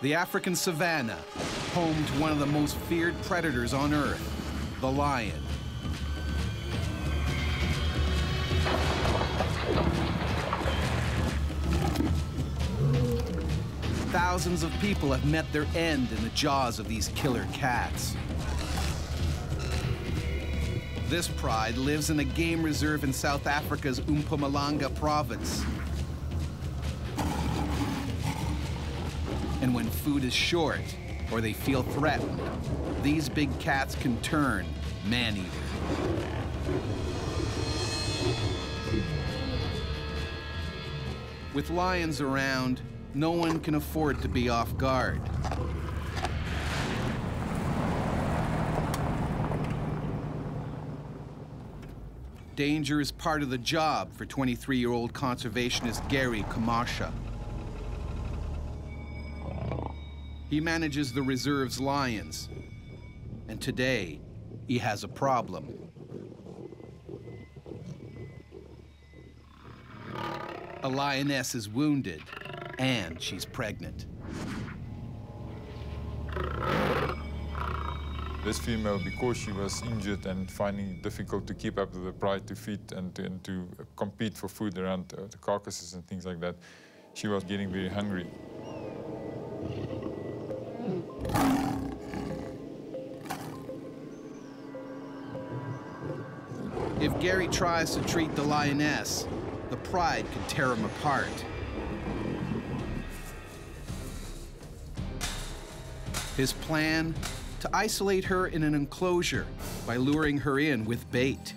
The African savannah, home to one of the most feared predators on Earth, the lion. Thousands of people have met their end in the jaws of these killer cats. This pride lives in a game reserve in South Africa's Mpumalanga province. And when food is short, or they feel threatened, these big cats can turn man-eater. With lions around, no one can afford to be off guard. Danger is part of the job for 23-year-old conservationist Gary Kamasha. He manages the reserve's lions, and today he has a problem. A lioness is wounded, and she's pregnant. This female, because she was injured and finding it difficult to keep up with the pride to feed and to compete for food around the carcasses and things like that, she was getting very hungry. If Gary tries to treat the lioness, the pride could tear him apart. His plan? To isolate her in an enclosure by luring her in with bait.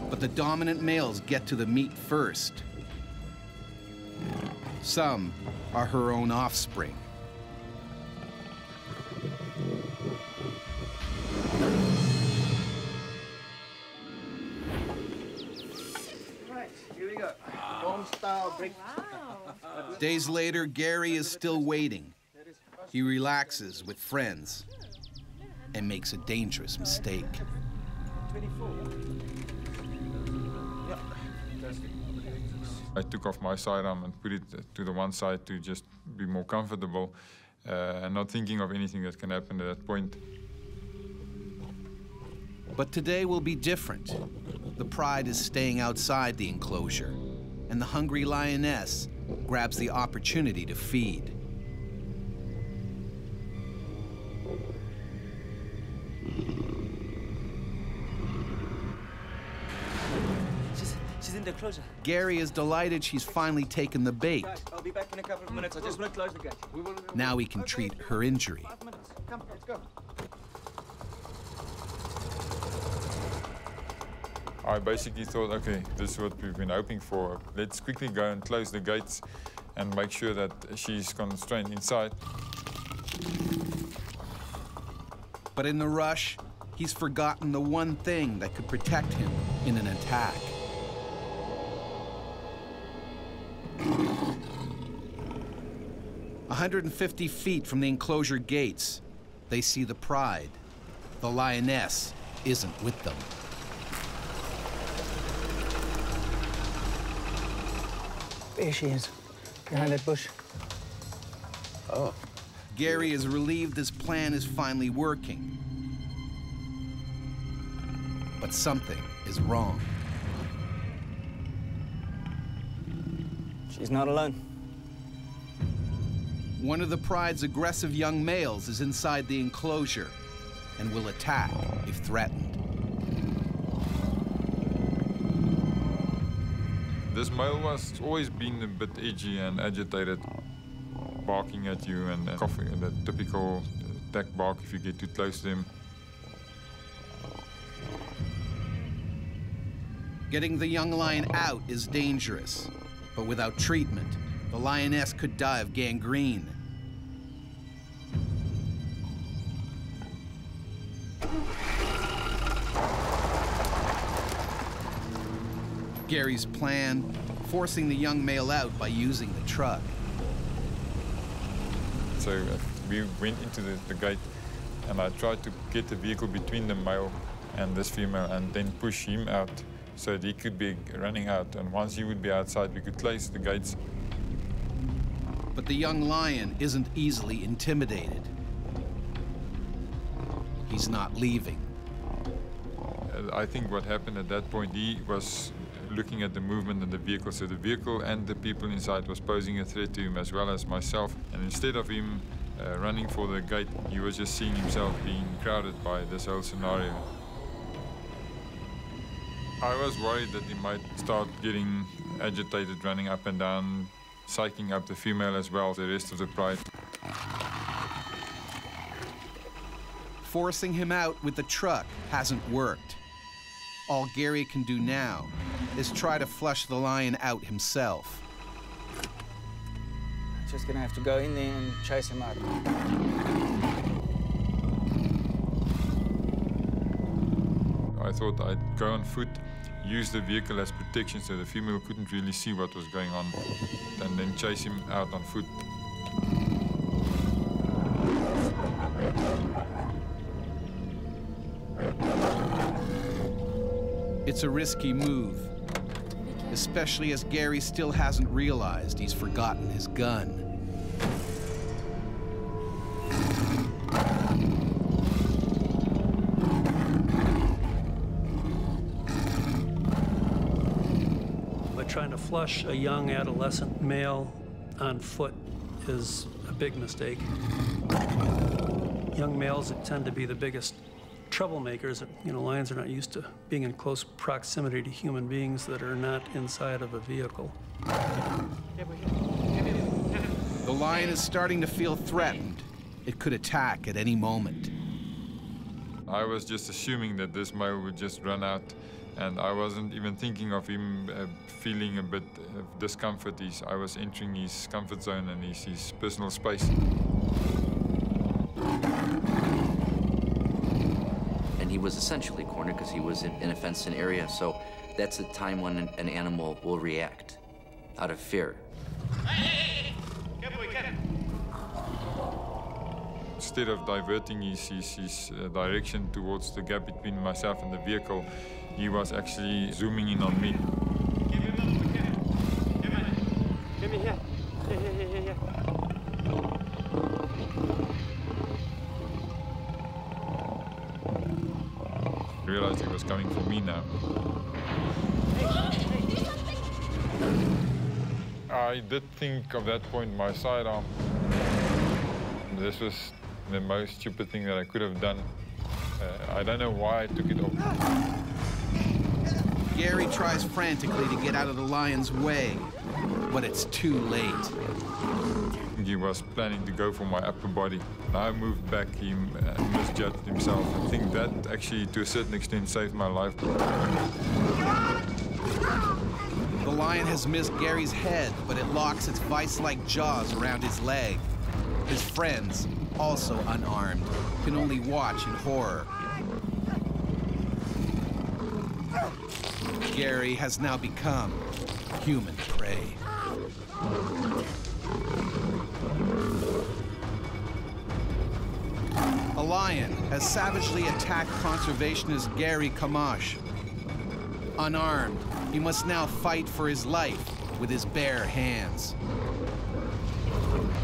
But the dominant males get to the meat first. Some are her own offspring. Right, here we go. Bomb-style brick. Wow. Days later, Gary is still waiting. He relaxes with friends and makes a dangerous mistake. 24. Yeah. I took off my sidearm and put it to the one side to just be more comfortable and not thinking of anything that can happen at that point. But today will be different. The pride is staying outside the enclosure, and the hungry lioness grabs the opportunity to feed. She's in the enclosure. Gary is delighted she's finally taken the bait. Guys, I'll be back in a couple of minutes. I just want to close the gate. Now he can treat her injury. 5 minutes. Come, let's go. I basically thought, okay, this is what we've been hoping for. Let's quickly go and close the gates and make sure that she's constrained inside. But in the rush, he's forgotten the one thing that could protect him in an attack. A 150 feet from the enclosure gates, they see the pride. The lioness isn't with them. There she is, behind that bush. Oh. Gary is relieved his plan is finally working. But something is wrong. She's not alone. One of the pride's aggressive young males is inside the enclosure and will attack if threatened. This male was always been a bit edgy and agitated, barking at you and coughing, the typical attack bark if you get too close to him. Getting the young lion out is dangerous, but without treatment, the lioness could die of gangrene. Gary's plan, forcing the young male out by using the truck. So we went into the gate and I tried to get the vehicle between the male and this female and then push him out so that he could be running out. And once he would be outside, we could close the gates. But the young lion isn't easily intimidated. He's not leaving. I think what happened at that point, he was looking at the movement of the vehicle. So the vehicle and the people inside was posing a threat to him as well as myself. And instead of him running for the gate, he was just seeing himself being crowded by this whole scenario. I was worried that he might start getting agitated, running up and down, psyching up the female as well, the rest of the pride. Forcing him out with the truck hasn't worked. All Gary can do now is try to flush the lion out himself. Just gonna have to go in there and chase him out. I thought I'd go on foot, use the vehicle as protection so the female couldn't really see what was going on, and then chase him out on foot. It's a risky move, especially as Gary still hasn't realized he's forgotten his gun. But trying to flush a young adolescent male on foot is a big mistake. Young males tend to be the biggest troublemakers. You know, lions are not used to being in close proximity to human beings that are not inside of a vehicle. The lion is starting to feel threatened. It could attack at any moment. I was just assuming that this male would just run out, and I wasn't even thinking of him feeling a bit of discomfort. I was entering his comfort zone and his personal space. And he was essentially cornered because he was in a fenced-in area, so that's the time when an animal will react out of fear. Instead of diverting his direction towards the gap between myself and the vehicle, he was actually zooming in on me. I realized he was coming for me now. I did think of that point my sidearm. This was the most stupid thing that I could have done. I don't know why I took it off. Gary tries frantically to get out of the lion's way, but it's too late. He was planning to go for my upper body. I moved back, he misjudged himself. I think that actually, to a certain extent, saved my life. The lion has missed Gary's head, but it locks its vice-like jaws around his leg. His friends, also unarmed, can only watch in horror. Gary has now become human prey. A lion has savagely attacked conservationist Gary Kamash. Unarmed, he must now fight for his life with his bare hands.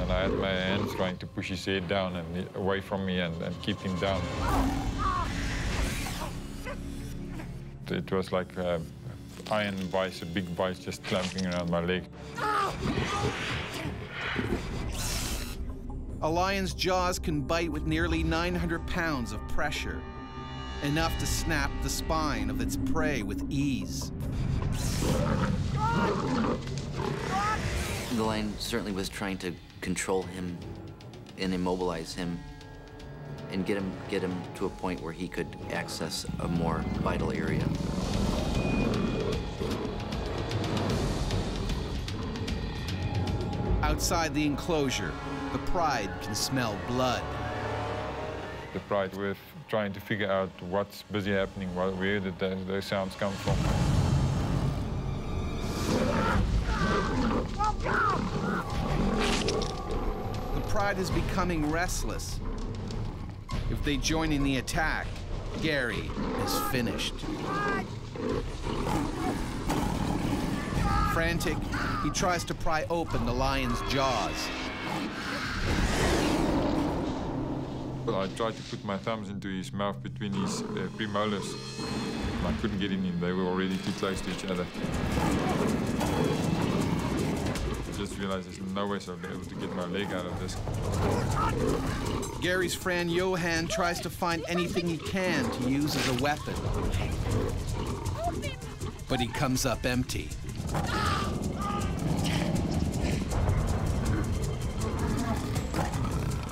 And I had my hands trying to push his head down and away from me and keep him down. It was like an iron vice, a big vice just clamping around my leg. A lion's jaws can bite with nearly 900 pounds of pressure, enough to snap the spine of its prey with ease. The lion certainly was trying to control him and immobilize him and get him to a point where he could access a more vital area. Outside the enclosure, the pride can smell blood. The pride were trying to figure out what's busy happening, where did those sounds come from. The pride is becoming restless. If they join in the attack, Gary is finished. Frantic, he tries to pry open the lion's jaws. Well, I tried to put my thumbs into his mouth between his premolars. I couldn't get in. They were already too close to each other. I just realized there's no way I'll be able to get my leg out of this. Gary's friend Johan tries to find anything he can to use as a weapon. But he comes up empty.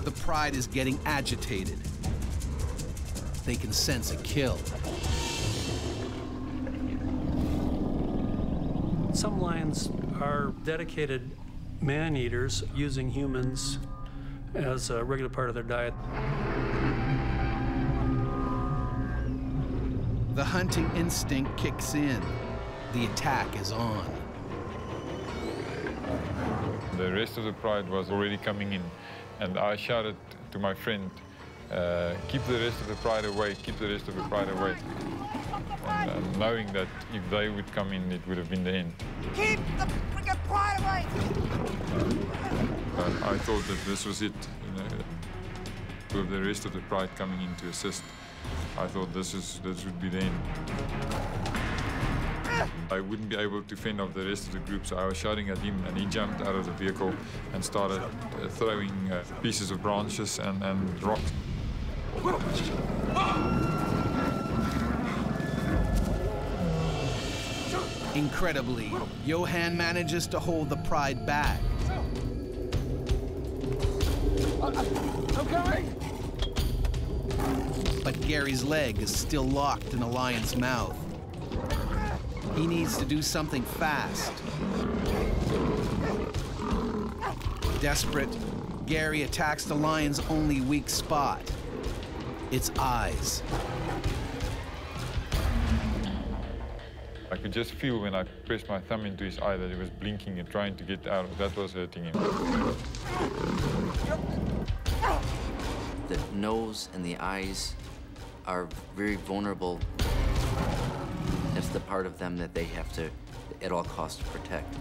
The pride is getting agitated. They can sense a kill. Some lions are dedicated man-eaters, using humans as a regular part of their diet. The hunting instinct kicks in. The attack is on. The rest of the pride was already coming in, and I shouted to my friend, keep the rest of the pride away, keep the rest of the pride away. And knowing that if they would come in, it would have been the end. Keep the freaking pride away! I thought that this was it, you know, with the rest of the pride coming in to assist. I thought this would be the end. I wouldn't be able to fend off the rest of the group, so I was shouting at him, and he jumped out of the vehicle and started throwing pieces of branches and rocks. Incredibly, Johan manages to hold the pride back. I'm coming! But Gary's leg is still locked in the lion's mouth. He needs to do something fast. Desperate, Gary attacks the lion's only weak spot, its eyes. I could just feel when I pressed my thumb into his eye that he was blinking and trying to get out. That was hurting him. The nose and the eyes are very vulnerable. It's the part of them that they have to, at all costs, protect.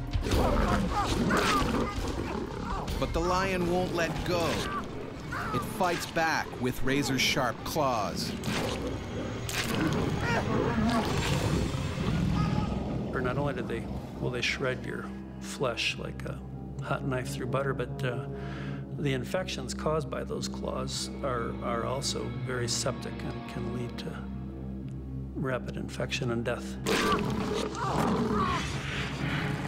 But the lion won't let go. It fights back with razor-sharp claws. Or not only will they shred your flesh like a hot knife through butter, but the infections caused by those claws are also very septic and can lead to rapid infection and death.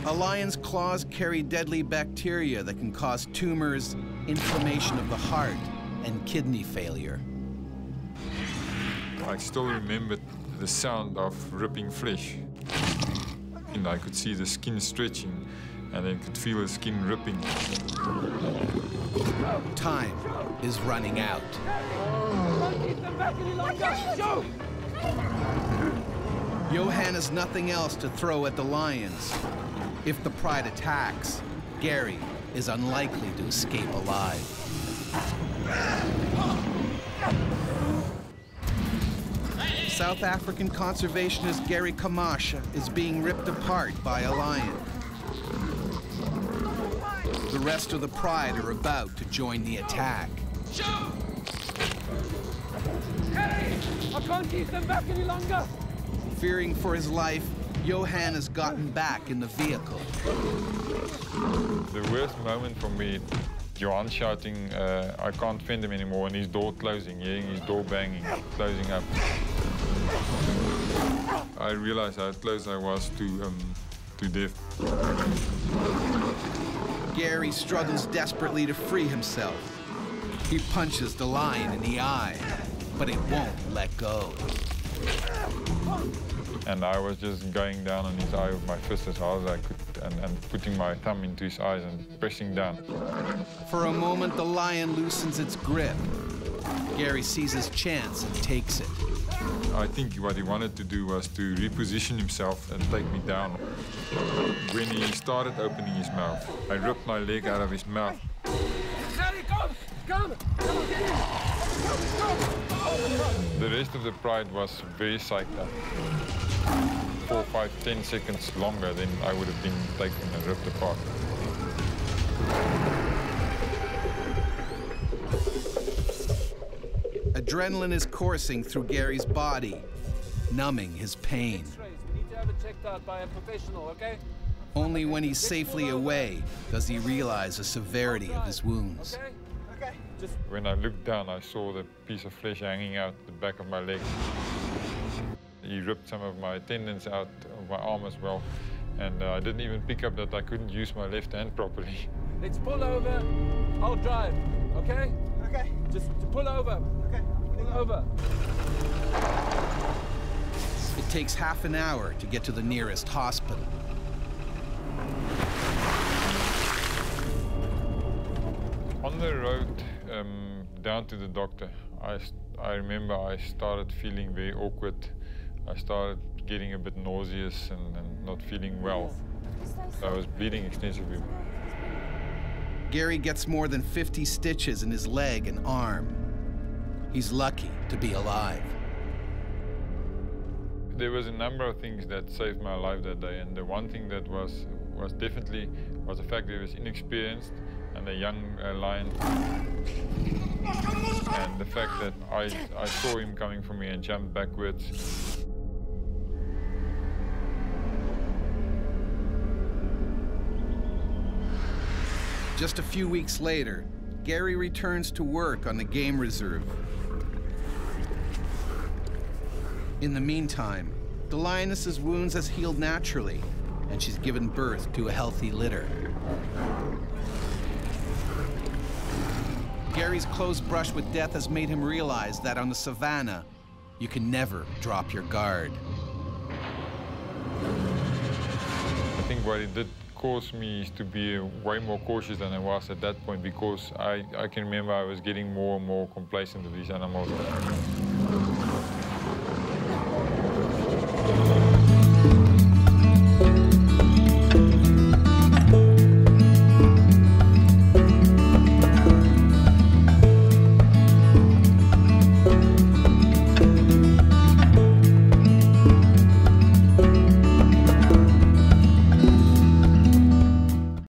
A lion's claws carry deadly bacteria that can cause tumors, inflammation of the heart, and kidney failure. I still remembered the sound of ripping flesh. And I could see the skin stretching, and I could feel the skin ripping. Time is running out. Johan has nothing else to throw at the lions. If the pride attacks, Gary is unlikely to escape alive. South African conservationist Gary Kamasha is being ripped apart by a lion. The rest of the pride are about to join the attack. Hey! I can't keep them back any longer! Fearing for his life, Johan has gotten back in the vehicle. The worst moment for me, Johan shouting, I can't fend him anymore, and his door closing, hearing his door banging, closing up. I realized how close I was to death. Gary struggles desperately to free himself. He punches the lion in the eye, but it won't let go. And I was just going down on his eye with my fist as hard as I could, and putting my thumb into his eyes and pressing down. For a moment, the lion loosens its grip. Gary sees his chance and takes it. I think what he wanted to do was to reposition himself and take me down. When he started opening his mouth, I ripped my leg out of his mouth. There he goes! Come on, get in. Go. The rest of the pride was very psyched up. 4, 5, 10 seconds longer than I would have been taken and ripped apart. Adrenaline is coursing through Gary's body, numbing his pain. We need to have it checked out by a professional, okay? Only when he's safely away does he realize the severity of his wounds. Okay? Okay. Just When I looked down, I saw the piece of flesh hanging out the back of my leg. He ripped some of my tendons out of my arm as well, and I didn't even pick up that I couldn't use my left hand properly. let's pull over. I'll drive, okay? Okay. Just to pull over. Okay. Pull over. It takes half an hour to get to the nearest hospital. On the road down to the doctor, I remember I started feeling very awkward. I started getting a bit nauseous and not feeling well. So I was bleeding extensively. Gary gets more than 50 stitches in his leg and arm. He's lucky to be alive. There was a number of things that saved my life that day, and the one thing that was definitely the fact that he was inexperienced and a young lion, and the fact that I saw him coming for me and jumped backwards. Just a few weeks later, Gary returns to work on the game reserve. In the meantime, the lioness's wounds has healed naturally, and she's given birth to a healthy litter. Gary's close brush with death has made him realize that on the savannah, you can never drop your guard. I think what it did cause me is to be way more cautious than I was at that point, because I can remember I was getting more and more complacent with these animals.